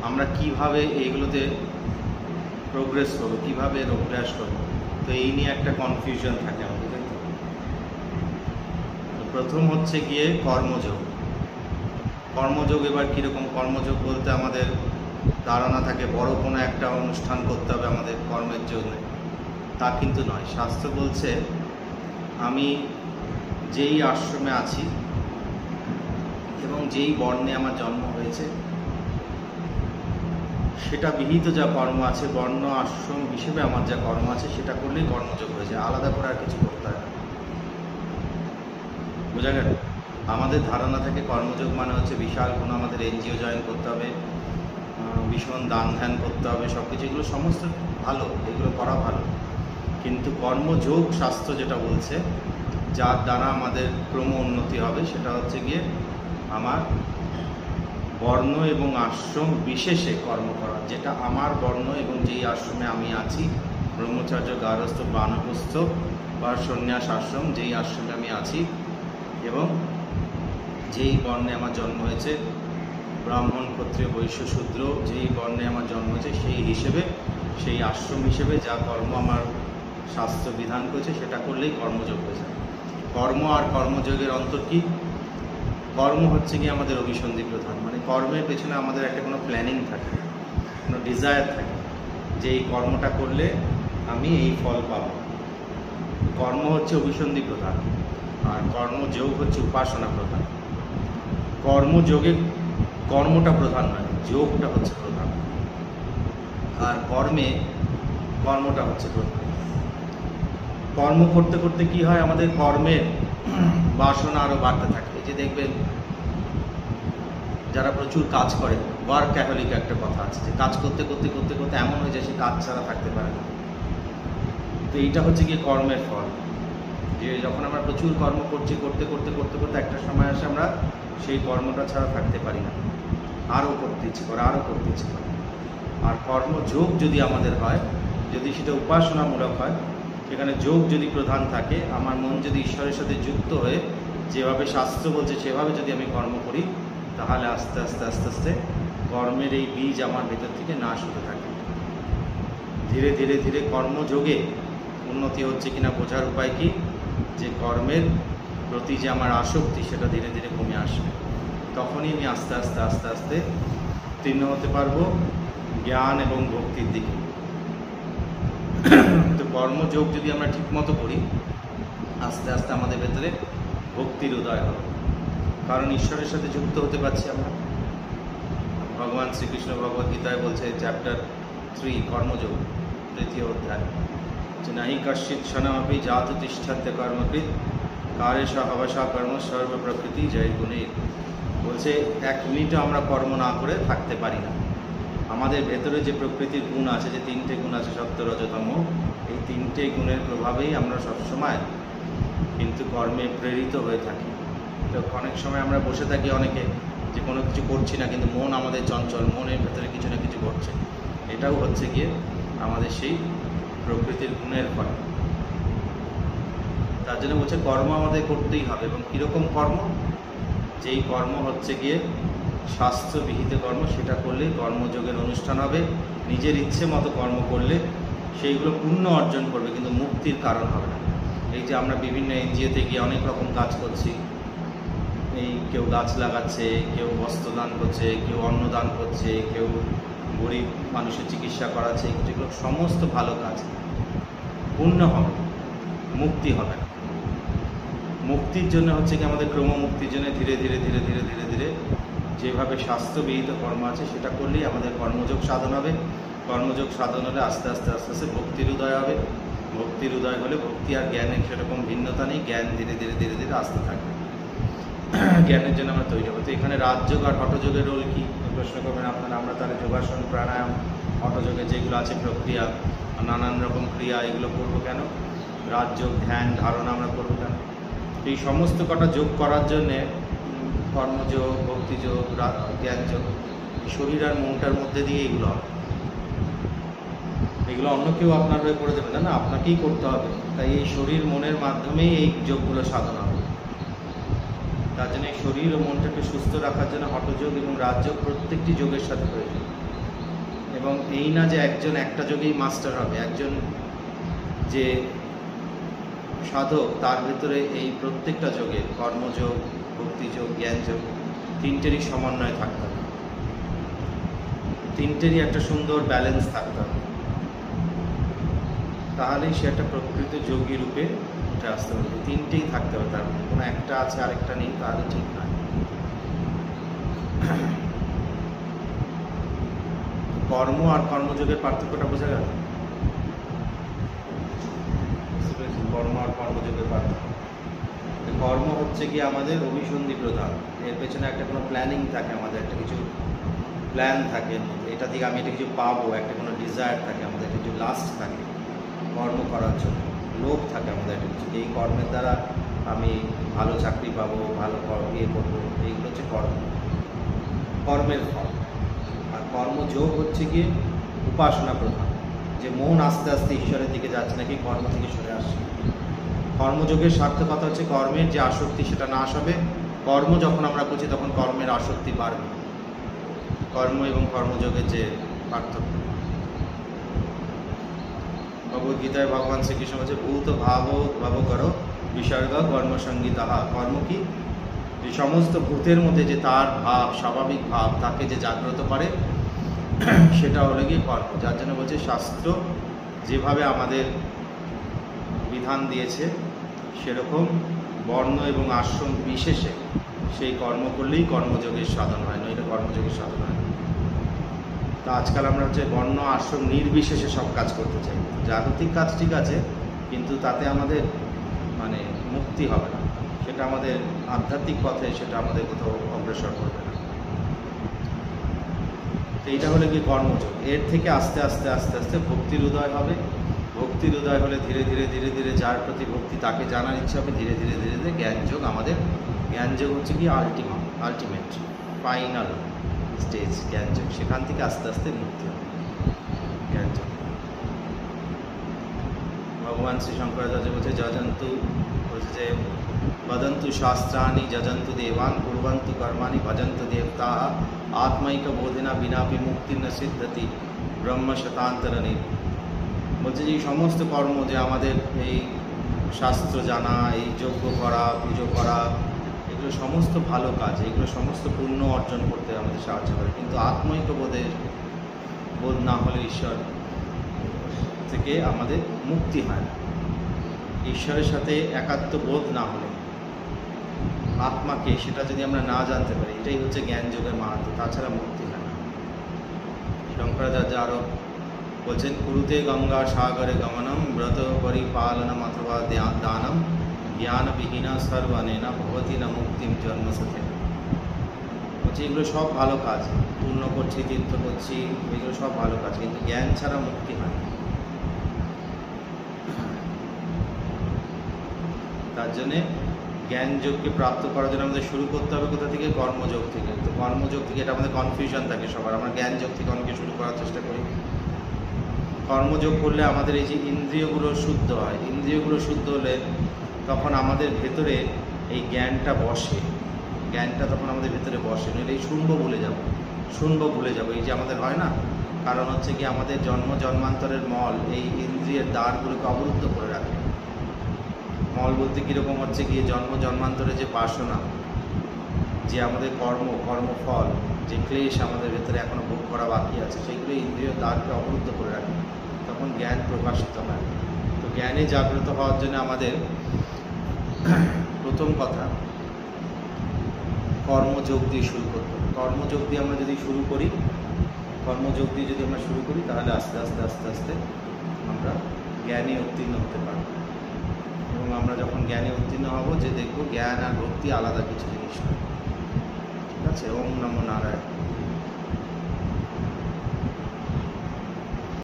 আমরা কিভাবে এইগুলোতে প্রোগ্রেস করবো, কীভাবে এর অভ্যাস করবো, তো এই নিয়ে একটা কনফিউশন থাকে আমাদের। প্রথম হচ্ছে গিয়ে কর্মযোগ। কর্মযোগ এবার কীরকম? কর্মযোগ বলতে আমাদের ধারণা থাকে বড় কোনো একটা অনুষ্ঠান করতে হবে আমাদের কর্মের জন্য, তা কিন্তু নয়। শাস্ত্র বলছে আমি যেই আশ্রমে আছি এবং যেই বর্ণে আমার জন্ম হয়েছে সেটা বিহিত যা কর্ম আছে, বর্ণ আশ্রম হিসেবে আমার যা কর্ম আছে সেটা করলেই কর্মযোগ হয়েছে, আলাদা করে আর কিছু করতে হয় না। বোঝা গেল? আমাদের ধারণা থেকে কর্মযোগ মানে হচ্ছে বিশাল কোনো আমাদের এনজিও জয়েন করতে হবে, ভীষণ দান ধ্যান করতে হবে, সব কিছু, এগুলো সমস্ত ভালো, এগুলো করা ভালো, কিন্তু কর্মযোগ শাস্ত্র যেটা বলছে যার দ্বারা আমাদের ক্রম উন্নতি হবে সেটা হচ্ছে গিয়ে আমার বর্ণ এবং আশ্রম বিশেষে কর্ম করা, যেটা আমার বর্ণ এবং যেই আশ্রমে আমি আছি, ব্রহ্মচর্য, গারস্থ, বানপ্রস্থ বা সন্ন্যাস আশ্রম, যেই আশ্রমে আমি আছি এবং যেই বর্ণে আমার জন্ম হয়েছে, ব্রাহ্মণ, ক্ষত্রিয়, বৈশ্য, শূদ্র, যেই বর্ণে আমার জন্ম হয়েছে সেই হিসেবে, সেই আশ্রম হিসেবে যা কর্ম আমার শাস্ত্র বিধান করেছে সেটা করলেই কর্মযোগ হয়ে যায়। কর্ম আর কর্মযোগের অন্তর কি? কর্ম হচ্ছে কি আমাদের অভিসন্ধি প্রধান, মানে কর্মের পেছনে আমাদের একটা কোনো প্ল্যানিং থাকে, কোনো ডিজায়ার থাকে যে এই কর্মটা করলে আমি এই ফল পাব। কর্ম হচ্ছে অভিসন্ধি প্রধান আর কর্মযোগ হচ্ছে উপাসনা প্রধান। কর্মযোগে কর্মটা প্রধান নয়, যোগটা হচ্ছে প্রধান, আর কর্মে কর্মটা হচ্ছে প্রধান। কর্ম করতে করতে কি হয়, আমাদের কর্মের বাসনা আরও বাড়তে থাকে। এই যে দেখবেন যারা প্রচুর কাজ করে, ওয়ার্কহলিক একটা কথা আছে, যে কাজ করতে করতে করতে করতে এমন হয়ে যায় সে কাজ ছাড়া থাকতে পারে না। তো এইটা হচ্ছে গিয়ে কর্মের ফল, যে যখন আমরা প্রচুর কর্ম করছি, করতে করতে করতে করতে একটা সময় আসে আমরা সেই কর্মটা ছাড়া থাকতে পারি না, আরও করতে ইচ্ছে করে, আরও করতে ইচ্ছে করে। আর কর্মযোগ যদি আমাদের হয়, যদি সেটা উপাসনামূলক হয়, সেখানে যোগ যদি প্রধান থাকে, আমার মন যদি ঈশ্বরের সাথে যুক্ত হয়ে যেভাবে শাস্ত্র বলছে সেভাবে যদি আমি কর্ম করি, তাহলে আস্তে আস্তে আস্তে আস্তে কর্মের এই বীজ আমার ভেতর থেকে নাশ হতে থাকে। ধীরে ধীরে ধীরে কর্মযোগে উন্নতি হচ্ছে কিনা বোঝার উপায় কি, যে কর্মের প্রতি যে আমার আসক্তি সেটা ধীরে ধীরে কমে আসবে, তখনই আমি আস্তে আস্তে আস্তে আস্তে উত্তীর্ণ হতে পারবো জ্ঞান এবং ভক্তির দিকে। তো কর্মযোগ যদি আমরা ঠিকমতো করি, আস্তে আস্তে আমাদের ভেতরে ভক্তির উদয় হবে, কারণ ঈশ্বরের সাথে যুক্ত হতে পারছি আমরা। ভগবান শ্রীকৃষ্ণ ভগবদ্গীতায় বলছে, চ্যাপ্টার 3 কর্মযোগ 3য় অধ্যায়, যে নাহি কশ্চিৎ ক্ষণমপি জাতু তিষ্ঠত্য কর্মকৃৎ কারেশ হবসা কর্ম সর্ব প্রকৃতি জয় গুণের। বলছে 1 মিনিটও আমরা কর্ম না করে থাকতে পারি না। আমাদের ভেতরে যে প্রকৃতির গুণ আছে, যে 3টে গুণ আছে, সত্য, রজ, তম, এই 3টে গুণের প্রভাবেই আমরা সবসময় কিন্তু কর্মে প্রেরিত হয়ে থাকি। তো অনেক সময় আমরা বসে থাকি অনেকে, যে কোনো কিছু করছি না, কিন্তু মন আমাদের চঞ্চল, মনের ভেতরে কিছু না কিছু ঘটছে। এটাও হচ্ছে গিয়ে আমাদের সেই প্রকৃতির গুণের ফল। তার জন্য বলছে কর্ম আমাদের করতেই হবে, এবং কীরকম কর্ম? যেই কর্ম হচ্ছে গিয়ে শাস্ত্রবিহিত কর্ম, সেটা করলে কর্মযোগের অনুষ্ঠান হবে। নিজের ইচ্ছে মতো কর্ম করলে সেইগুলো পুণ্য অর্জন করবে, কিন্তু মুক্তির কারণ হবে না। এই যে আমরা বিভিন্ন এনজিওতে গিয়ে অনেক রকম কাজ করছি, এই কেউ গাছ লাগাচ্ছে, কেউ বস্ত্রদান করছে, কেউ অন্নদান করছে, কেউ গরিব মানুষের চিকিৎসা করাচ্ছে, যেগুলো সমস্ত ভালো কাজ, পুণ্য হবে, মুক্তি হবে না। মুক্তির জন্য হচ্ছে কি আমাদের ক্রমমুক্তির জন্য ধীরে ধীরে ধীরে ধীরে ধীরে ধীরে যেভাবে শাস্ত্রবিহিত কর্ম আছে সেটা করলেই আমাদের কর্মযোগ সাধন হবে। কর্মযোগ সাধন হলে আস্তে আস্তে আস্তে আস্তে ভক্তির উদয় হবে। ভক্তির উদয় হলে ভক্তি আর জ্ঞানের সেরকম ভিন্নতা নেই, জ্ঞান ধীরে ধীরে ধীরে ধীরে আসতে থাকবে। জ্ঞানের জন্য আমরা তৈরি হবো। তো এখানে রাজযোগ আর হঠযোগের রোল কী প্রশ্ন করবেন আপনারা। আমরা তাহলে যোগাসন, প্রাণায়াম, হঠযোগে যেগুলো আছে প্রক্রিয়া, নানান রকম ক্রিয়া, এগুলো করবো কেন? রাজযোগ, ধ্যান, ধারণা আমরা করবো কেন? এই সমস্ত কটা যোগ করার জন্যে কর্মযোগ, ভক্তিযোগ, জ্ঞানযোগ, শরীর আর মনটার মধ্যে দিয়ে এগুলো হবে। এগুলো অন্য কেউ আপনার হয়ে করে দেবে না, আপনাকেই করতে হবে। তাই এই শরীর মনের মাধ্যমেই এই যোগগুলো সাধনা হবে। তার জন্য এই শরীর ও মনটাকে সুস্থ রাখার জন্য হঠযোগ এবং রাজযোগ প্রত্যেকটি যোগের সাথে প্রয়োজন। এবং এই না যে একজন একটা যোগেই মাস্টার হবে, একজন যে সাধক তার ভিতরে এই প্রত্যেকটা যোগের কর্মযোগ, ভক্তিযোগ, জ্ঞানযোগ তিনটেরই সমন্বয় থাকতে হবে, তিনটেরই একটা সুন্দর ব্যালেন্স থাকতে হবে, তাহলেই সে একটা প্রকৃত যোগী রূপে উঠে আসতে পারবে। তিনটেই থাকতে হবে, তার মধ্যে কোনো একটা আছে আরেকটা নেই, তাহলে ঠিক নয়। কর্ম আর কর্মযোগের পার্থক্যটা বোঝা গেল? কর্ম আর কর্মযোগের পার্থক্য, কর্ম হচ্ছে কি আমাদের অভিসন্ধি প্রধান, এর পেছনে একটা কোনো প্ল্যানিং থাকে, আমাদের একটা কিছু প্ল্যান থাকে, এটা থেকে আমি এটা কিছু পাবো, একটা কোনো ডিজায়ার থাকে, আমাদের কিছু লাস্ট থাকে কর্ম করার জন্য, লোভ থাকে আমাদের একটা কিছু, এই কর্মের দ্বারা আমি ভালো চাকরি পাবো, ভালো ইয়ে করবো, এইগুলো হচ্ছে কর্ম, কর্মের ফল। আর কর্মযোগ হচ্ছে কি উপাসনা প্রধান, যে মন আস্তে আস্তে ঈশ্বরের দিকে যাচ্ছে নাকি কর্ম থেকে সরে আসছে। কর্মযোগের সার্থকতা হচ্ছে কর্মের যে আসক্তি সেটা নাশ হবে, কর্ম যখন আমরা করছি তখন কর্মের আসক্তি বাড়বে। কর্ম এবং কর্মযোগের যে পার্থক্য, ভগবদ্গীতায় ভগবান শ্রীকৃষ্ণ বলছে ভূত ভাব করো বিসর্গ কর্মসঙ্গীতা। কর্ম কি? যে সমস্ত ভূতের মধ্যে যে তার ভাব, স্বাভাবিক ভাব, তাকে যে জাগ্রত করে সেটা হলো গিয়ে কর্ম। যার জন্য বলছে শাস্ত্র যেভাবে আমাদের বিধান দিয়েছে সেরকম বর্ণ এবং আশ্রম বিশেষে সেই কর্ম করলেই কর্মযোগের সাধন হয়, নইলে কর্মযোগের সাধন হয় না। তো আজকাল আমরা হচ্ছে বর্ণ আশ্রম নির্বিশেষে সব কাজ করতে চাই, জাগতিক কাজ ঠিক আছে, কিন্তু তাতে আমাদের মানে মুক্তি হবে না, সেটা আমাদের আধ্যাত্মিক পথে সেটা আমাদের কোথাও অগ্রসর করবে না। তো এইটা হলে কি কর্মযোগ। এর থেকে আস্তে আস্তে আস্তে আস্তে ভক্তির উদয় হবে। ভক্তির উদয় হলে ধীরে ধীরে ধীরে ধীরে যার প্রতি ভক্তি তাকে জানার ইচ্ছা হবে, ধীরে ধীরে ধীরে ধীরে জ্ঞানযোগ। আমাদের জ্ঞানযোগ হচ্ছে কি আলটিমেট ফাইনাল স্টেজ জ্ঞানযোগ, সেখান থেকে আস্তে আস্তে মুক্তি হবে জ্ঞানযোগ। ভগবান শ্রী শঙ্করাচার্য বলছে যজন্তু, বলছে যে বদন্তু শাস্ত্রাণি যজন্তু দেবান কুর্বন্তু কর্মাণি ভজন্তু দেবতা আত্মাইক বোধিনা বিনা বিমুক্তি ন সিদ্ধতি ব্রহ্ম শতান্তরণী। বলছে যে এই সমস্ত কর্ম যে আমাদের এই শাস্ত্র জানা, এই যজ্ঞ করা, পুজো করা, এগুলো সমস্ত ভালো কাজ, এগুলো সমস্ত পুণ্য অর্জন করতে আমাদের সাহায্য করে, কিন্তু আত্মৈক্য বোধ না হলে ঈশ্বর থেকে আমাদের মুক্তি হয় না। ঈশ্বরের সাথে একাত্ম বোধ না হলে, আত্মাকে সেটা যদি আমরা না জানতে পারি, এটাই হচ্ছে জ্ঞান যোগের মাহাত্ম, তাছাড়া মুক্তি হয় না। শঙ্করাচার্য আরও বলছেন কুরুতে গঙ্গা সাগরে গমনম ব্রত পরিপালনম অথবা দানম জ্ঞানবিহীনা সর্বনেনা ভবতি না মুক্তিম জন্মসথে। বলছি এগুলো সব ভালো কাজ, পূর্ণ করছি, তীর্থ করছি, এগুলো সব ভালো কাজ, কিন্তু জ্ঞান ছাড়া মুক্তি হয় না। তার জন্যে জ্ঞানযোগকে প্রাপ্ত করার জন্য আমাদের শুরু করতে হবে কোথা থেকে? কর্মযোগ থেকে। তো কর্মযোগ থেকে এটা আমাদের কনফিউশন থাকে সবার, আমরা জ্ঞানযোগ থেকে অনেকে শুরু করার চেষ্টা করি। কর্মযোগ করলে আমাদের এই যে ইন্দ্রিয়গুলো শুদ্ধ হয়, ইন্দ্রিয়গুলো শুদ্ধ হলে তখন আমাদের ভেতরে এই জ্ঞানটা বসে, জ্ঞানটা তখন আমাদের ভেতরে বসে, নইলে এই শুনবো ভুলে যাবো, এই যে আমাদের হয় না। কারণ হচ্ছে কি আমাদের জন্ম জন্মান্তরের মল এই ইন্দ্রিয়ের দ্বারগুলোকে অবরুদ্ধ করে রাখে। মল বলতে কীরকম হচ্ছে গিয়ে জন্ম জন্মান্তরে যে বাসনা, যে আমাদের কর্মফল, যে ক্লেশ আমাদের ভেতরে এখনো ভোগ করা বাকি আছে, সেইগুলো ইন্দ্রিয় দ্বারকে অবরুদ্ধ করে রাখে, তখন জ্ঞান প্রকাশিত হয়। তো জ্ঞানে জাগ্রত হওয়ার জন্য আমাদের প্রথম কথা কর্মযোগ দিয়ে শুরু করতে হবে। কর্মযোগ দিয়ে আমরা যদি শুরু করি, তাহলে আস্তে আস্তে আস্তে আস্তে আমরা জ্ঞানে উত্তীর্ণ হতে পারব। এবং আমরা যখন জ্ঞানে উত্তীর্ণ হব, যে দেখব জ্ঞান আর ভক্তি আলাদা কিছু জিনিস নয়। ঠিক আছে? ওম নমো নারায়ণ।